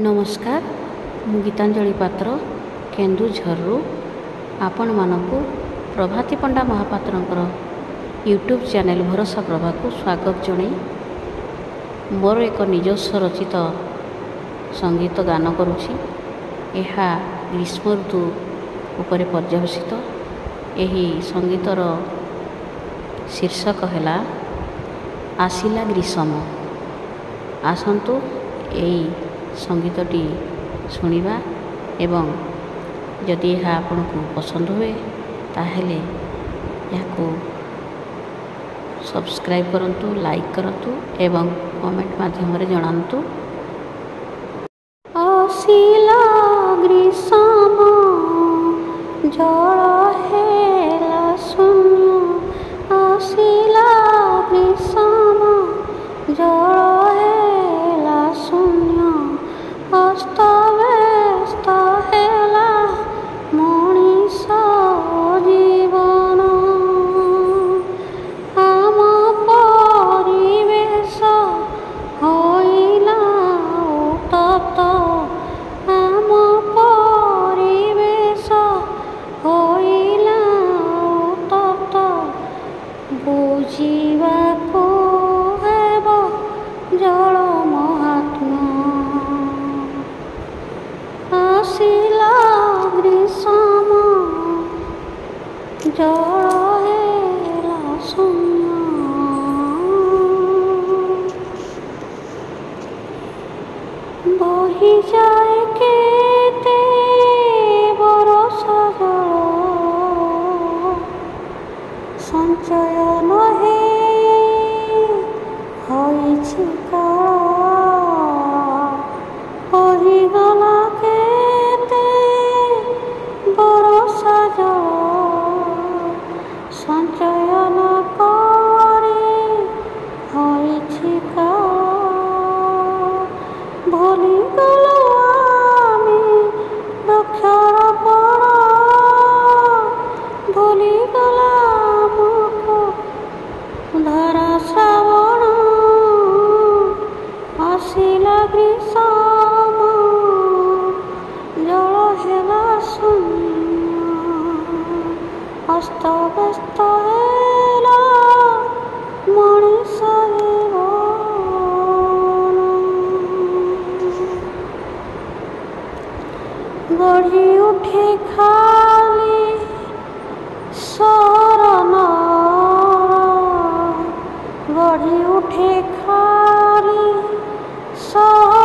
नमस्कार मु गीतांजलि पात्र केन्दुझरु आपण मानकु प्रभाती पंडा महापात्रंकर यूट्यूब चैनल भरोसा प्रभा को स्वागत जणै मोर एक निजस्व रचित संगीत गान करुछि। एहा ग्रीष्म ऋतु उपरे पर्यवसित एही संगीतर शीर्षक हैला आसिला ग्रीष्म। आसंतु एई संगीतटी शुणिबा एवं जदि यह आपन को पसंद हुए ताहेले याको सब्सक्राइब करंतु, लाइक करंतु एवं कमेंट माध्यम रे जणांतु। आसिला ग्रीष्म जल हेला शून्य, आसिला ग्रीष्म जल हेला शून्य, अस्तव्यस्त हेला मनीष जीवन, आम परिवेश होइला उत्तप्त, आम परिवेश होइला उत्तप्त, बुझिबाको हेब जल महात्मा। आसिला ग्रीष्म जल हेला शून्य, बही जाए केते बरष जल, संचय नहे होइछि काल, बहिगला केते बरष जल, संचय न करे होइछि काल, भूली गलो आमे वृक्षरोपण, भूली गला मुको धरा श्रावण, आसिला ग्रीष्म जल हेला शून्य, अस्तव्यस्त हेला मनीष जीवन, गढ़ी उठे खाली शरण, गढ़ी उठे खाली शरण